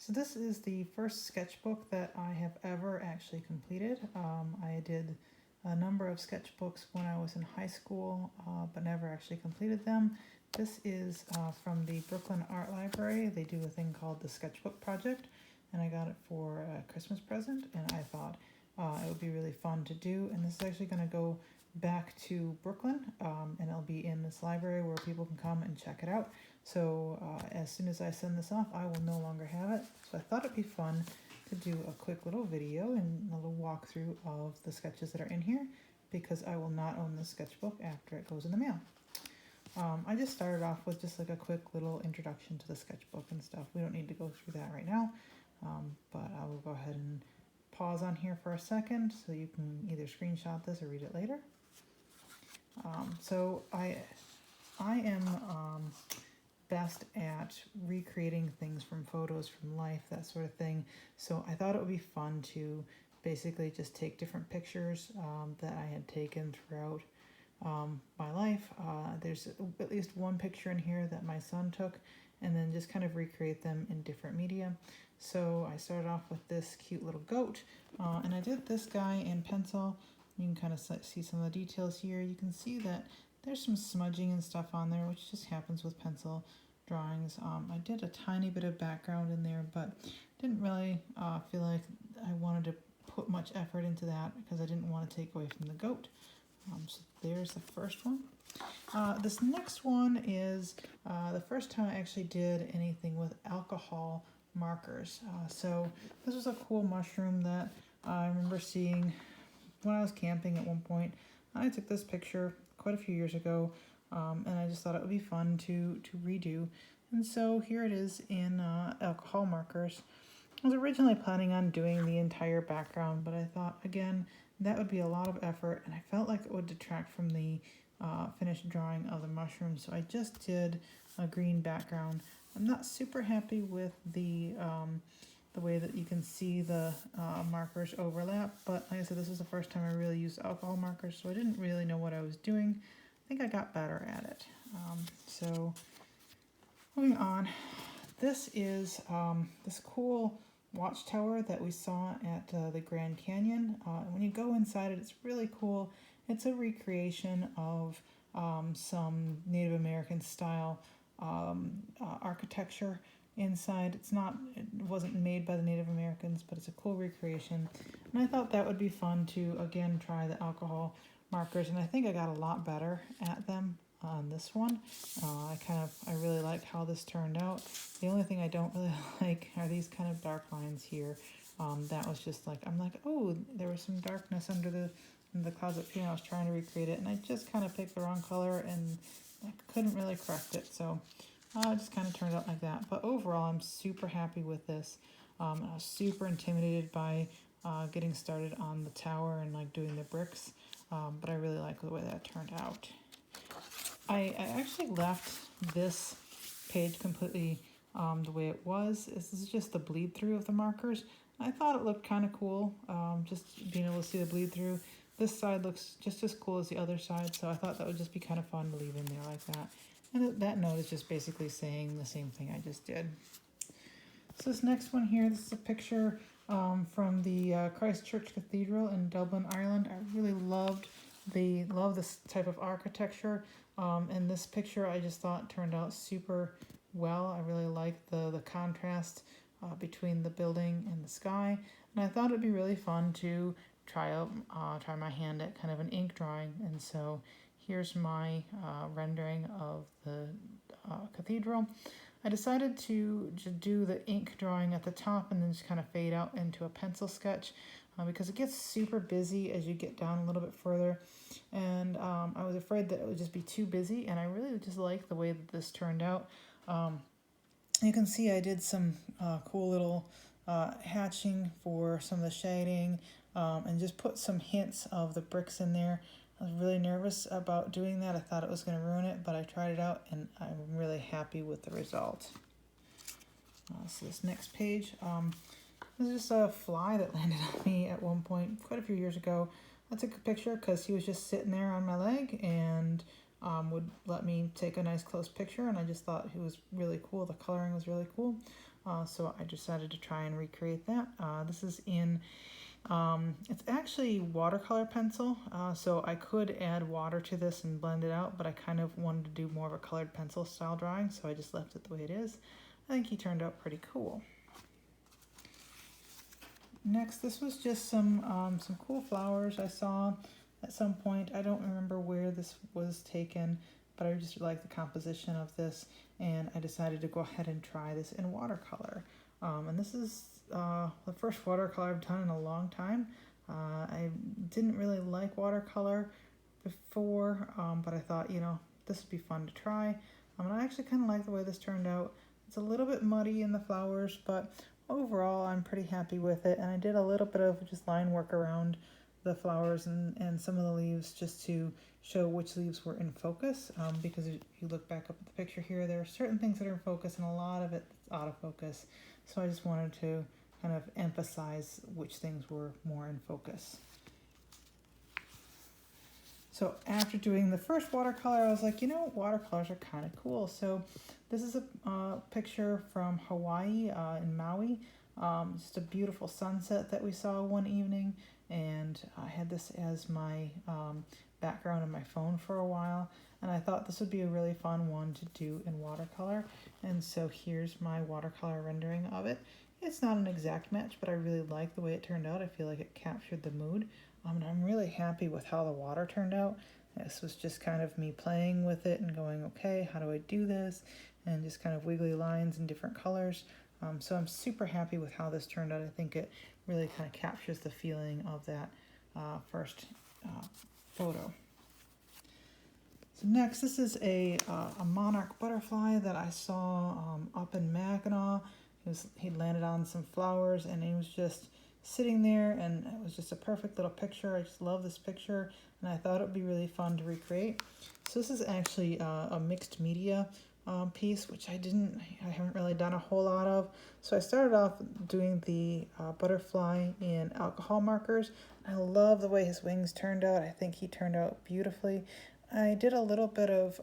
So this is the first sketchbook that I have ever actually completed. I did a number of sketchbooks when I was in high school, but never actually completed them. This is from the Brooklyn Art Library. They do a thing called the Sketchbook Project, and I got it for a Christmas present, and I thought it would be really fun to do. And this is actually going to go back to Brooklyn, and it'll be in this library where people can come and check it out. So as soon as I send this off, I will no longer have it. So I thought it'd be fun to do a quick little video and a little walkthrough of the sketches that are in here, because I will not own this sketchbook after it goes in the mail. I just started off with just like a quick little introduction to the sketchbook and stuff. We don't need to go through that right now, but I will go ahead and pause on here for a second so you can either screenshot this or read it later. So I am best at recreating things from photos, from life, that sort of thing. So I thought it would be fun to basically just take different pictures that I had taken throughout my life. There's at least one picture in here that my son took, and then just kind of recreate them in different media. So I started off with this cute little goat, and I did this guy in pencil. You can kind of see some of the details here. You can see that there's some smudging and stuff on there, which just happens with pencil drawings. I did a tiny bit of background in there, but didn't really feel like I wanted to put much effort into that because I didn't want to take away from the goat. So there's the first one. This next one is the first time I actually did anything with alcohol markers. So this was a cool mushroom that I remember seeing when I was camping at one point. I took this picture quite a few years ago, and I just thought it would be fun to redo. And so here it is in alcohol markers. I was originally planning on doing the entire background, but I thought, again, that would be a lot of effort, and I felt like it would detract from the finished drawing of the mushroom. So I just did a green background. I'm not super happy with the way that you can see the markers overlap, but like I said, this is the first time I really used alcohol markers, so I didn't really know what I was doing. I think I got better at it. So moving on, this is this cool watchtower that we saw at the Grand Canyon. When you go inside it, it's really cool. It's a recreation of some Native American style architecture inside. It wasn't made by the Native Americans, but it's a cool recreation. And I thought that would be fun to, again, try the alcohol markers, and I think I got a lot better at them on this one. I really like how this turned out. The only thing I don't really like are these kind of dark lines here. That was just like, I'm like, oh, there was some darkness under the closet pane. I was trying to recreate it, and I just kind of picked the wrong color, and I couldn't really correct it. So it just kind of turned out like that. But overall, I'm super happy with this. I was super intimidated by getting started on the tower and like doing the bricks, but I really like the way that turned out. I actually left this page completely the way it was. This is just the bleed through of the markers. I thought it looked kind of cool, just being able to see the bleed through. This side looks just as cool as the other side, so I thought that would just be kind of fun to leave in there like that. And that note is just basically saying the same thing I just did. So this next one here, this is a picture from the Christchurch Cathedral in Dublin, Ireland. I really love this type of architecture. And this picture I just thought turned out super well. I really liked the contrast between the building and the sky. And I thought it'd be really fun to try my hand at kind of an ink drawing. And so here's my rendering of the cathedral. I decided to do the ink drawing at the top and then just kind of fade out into a pencil sketch because it gets super busy as you get down a little bit further. And I was afraid that it would just be too busy, and I really just like the way that this turned out. You can see I did some cool little hatching for some of the shading and just put some hints of the bricks in there. I was really nervous about doing that. I thought it was going to ruin it, but I tried it out, and I'm really happy with the result. So this next page, this is just a fly that landed on me at one point quite a few years ago. I took a picture because he was just sitting there on my leg and would let me take a nice close picture, and I just thought he was really cool. The coloring was really cool. so I decided to try and recreate that. This is in, it's actually watercolor pencil, so I could add water to this and blend it out, but I kind of wanted to do more of a colored pencil style drawing, so I just left it the way it is. I think he turned out pretty cool. Next, this was just some cool flowers I saw at some point. I don't remember where this was taken, but I just like the composition of this, and I decided to go ahead and try this in watercolor. And this is the first watercolor I've done in a long time. I didn't really like watercolor before, but I thought, you know, this would be fun to try. And I actually kind of like the way this turned out. It's a little bit muddy in the flowers, but overall I'm pretty happy with it. And I did a little bit of just line work around the flowers and some of the leaves just to show which leaves were in focus, because if you look back up at the picture here, there are certain things that are in focus and a lot of it that's out of focus. So I just wanted to kind of emphasize which things were more in focus. So after doing the first watercolor, I was like, you know, watercolors are kind of cool. So this is a picture from Hawaii in Maui. Just a beautiful sunset that we saw one evening, and I had this as my background on my phone for a while, and I thought this would be a really fun one to do in watercolor. And so here's my watercolor rendering of it. It's not an exact match, but I really like the way it turned out. I feel like it captured the mood. And I'm really happy with how the water turned out. This was just kind of me playing with it and going, okay, how do I do this? And just kind of wiggly lines in different colors. So I'm super happy with how this turned out. I think it really kind of captures the feeling of that first photo. So next, this is a monarch butterfly that I saw up in Mackinac. He'd landed on some flowers, and he was just sitting there, and it was just a perfect little picture. I just love this picture, and I thought it would be really fun to recreate. So this is actually a mixed media piece, which I haven't really done a whole lot of. So I started off doing the butterfly in alcohol markers. I love the way his wings turned out. I think he turned out beautifully. I did a little bit of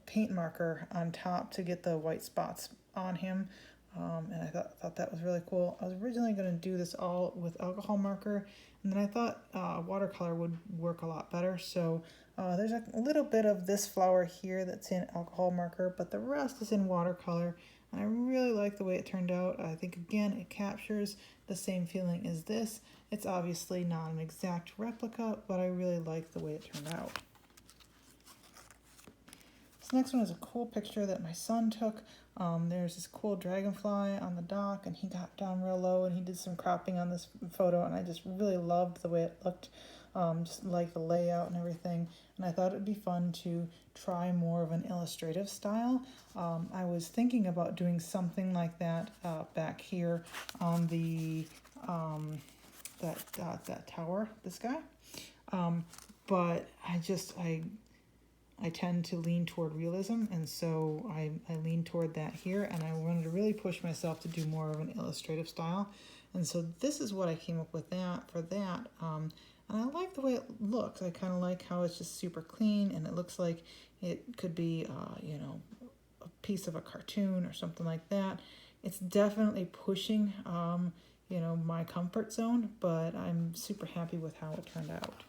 paint marker on top to get the white spots on him. And I thought that was really cool. I was originally going to do this all with alcohol marker, and then I thought watercolor would work a lot better. So there's a little bit of this flower here that's in alcohol marker, but the rest is in watercolor, and I really like the way it turned out. I think, again, it captures the same feeling as this. It's obviously not an exact replica, but I really like the way it turned out. This next one is a cool picture that my son took. There's this cool dragonfly on the dock, and he got down real low, and he did some cropping on this photo, and I just really loved the way it looked, just like the layout and everything, and I thought it would be fun to try more of an illustrative style. I was thinking about doing something like that back here on the that tower, this guy, but I tend to lean toward realism, and so I lean toward that here, and I wanted to really push myself to do more of an illustrative style, and so this is what I came up with for that, and I like the way it looks. I kind of like how it's just super clean, and it looks like it could be, you know, a piece of a cartoon or something like that. It's definitely pushing, you know, my comfort zone, but I'm super happy with how it turned out.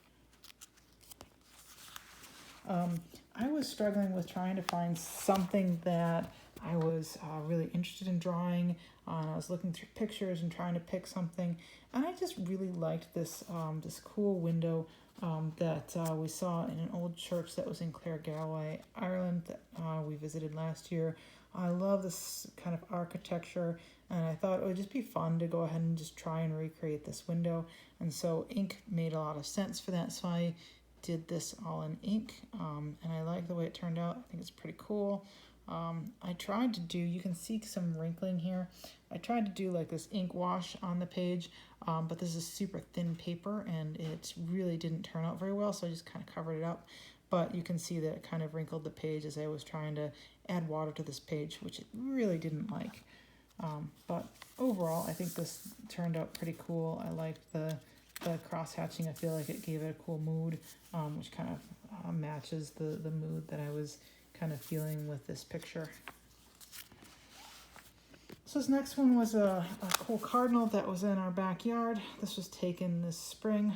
I was struggling with trying to find something that I was really interested in drawing. I was looking through pictures and trying to pick something, and I just really liked this this cool window that we saw in an old church that was in Claregalway, Ireland, that we visited last year. I love this kind of architecture, and I thought it would just be fun to go ahead and just try and recreate this window, and so ink made a lot of sense for that, so I did this all in ink, and I like the way it turned out. I think it's pretty cool. I tried to do, you can see some wrinkling here. I tried to do like this ink wash on the page, but this is super thin paper, and it really didn't turn out very well, so I just kind of covered it up. But you can see that it kind of wrinkled the page as I was trying to add water to this page, which it really didn't like. But overall, I think this turned out pretty cool. I liked the cross-hatching. I feel like it gave it a cool mood, which kind of matches the mood that I was kind of feeling with this picture. So this next one was a cool cardinal that was in our backyard. This was taken this spring.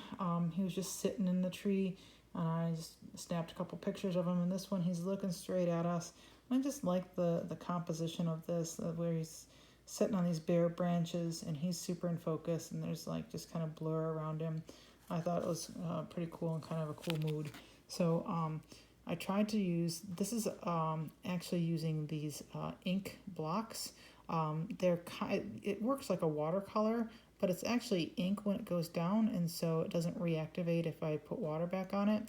He was just sitting in the tree, and I just snapped a couple pictures of him. And this one, he's looking straight at us. I just like the composition of this, where he's sitting on these bare branches, and he's super in focus, and there's like just kind of blur around him. I thought it was pretty cool and kind of a cool mood. So I tried to use, this is actually using these ink blocks. It works like a watercolor, but it's actually ink when it goes down, and so it doesn't reactivate if I put water back on it.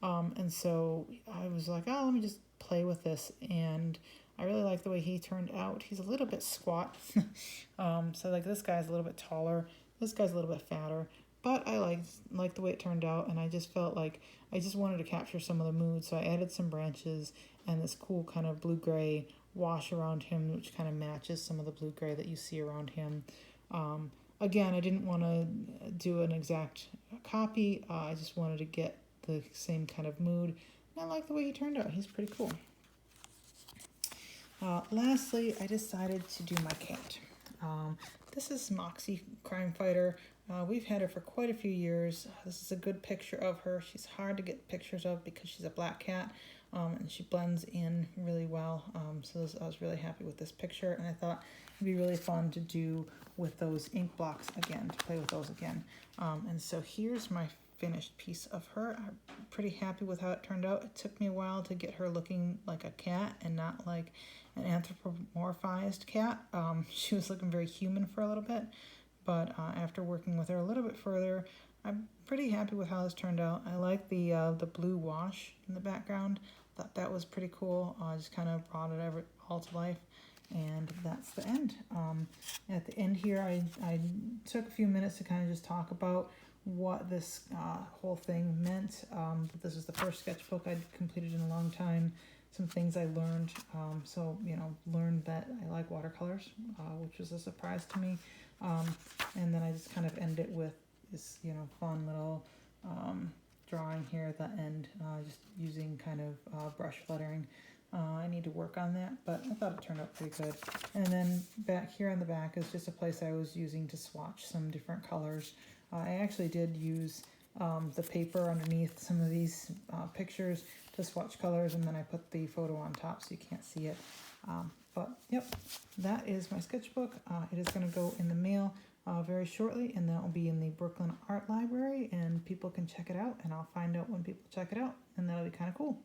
And so I was like, oh, let me just play with this, and I really like the way he turned out. He's a little bit squat, so like this guy's a little bit taller, this guy's a little bit fatter, but I like the way it turned out, and I just felt like I just wanted to capture some of the mood, so I added some branches and this cool kind of blue-gray wash around him, which kind of matches some of the blue-gray that you see around him. Again, I didn't want to do an exact copy. I just wanted to get the same kind of mood, and I like the way he turned out. He's pretty cool. Lastly, I decided to do my cat. This is Moxie, crime fighter. We've had her for quite a few years. This is a good picture of her. She's hard to get pictures of because she's a black cat, and she blends in really well. I was really happy with this picture, and I thought it'd be really fun to do with those ink blocks again, to play with those again. And so here's my finished piece of her. I'm pretty happy with how it turned out. It took me a while to get her looking like a cat and not like an anthropomorphized cat. She was looking very human for a little bit, but after working with her a little bit further, I'm pretty happy with how this turned out. I like the blue wash in the background. Thought that was pretty cool. Just kind of brought it all to life, and that's the end. At the end here, I took a few minutes to kind of just talk about what this whole thing meant. But this is the first sketchbook I'd completed in a long time. Some things I learned. Learned that I like watercolors, which was a surprise to me. And then I just kind of end it with this, fun little drawing here at the end, just using kind of brush lettering. I need to work on that, but I thought it turned out pretty good. And then back here on the back is just a place I was using to swatch some different colors. I actually did use the paper underneath some of these pictures to swatch colors, and then I put the photo on top so you can't see it. But yep, that is my sketchbook. It is going to go in the mail very shortly, and that will be in the Brooklyn Art Library, and people can check it out, and I'll find out when people check it out, and that'll be kind of cool.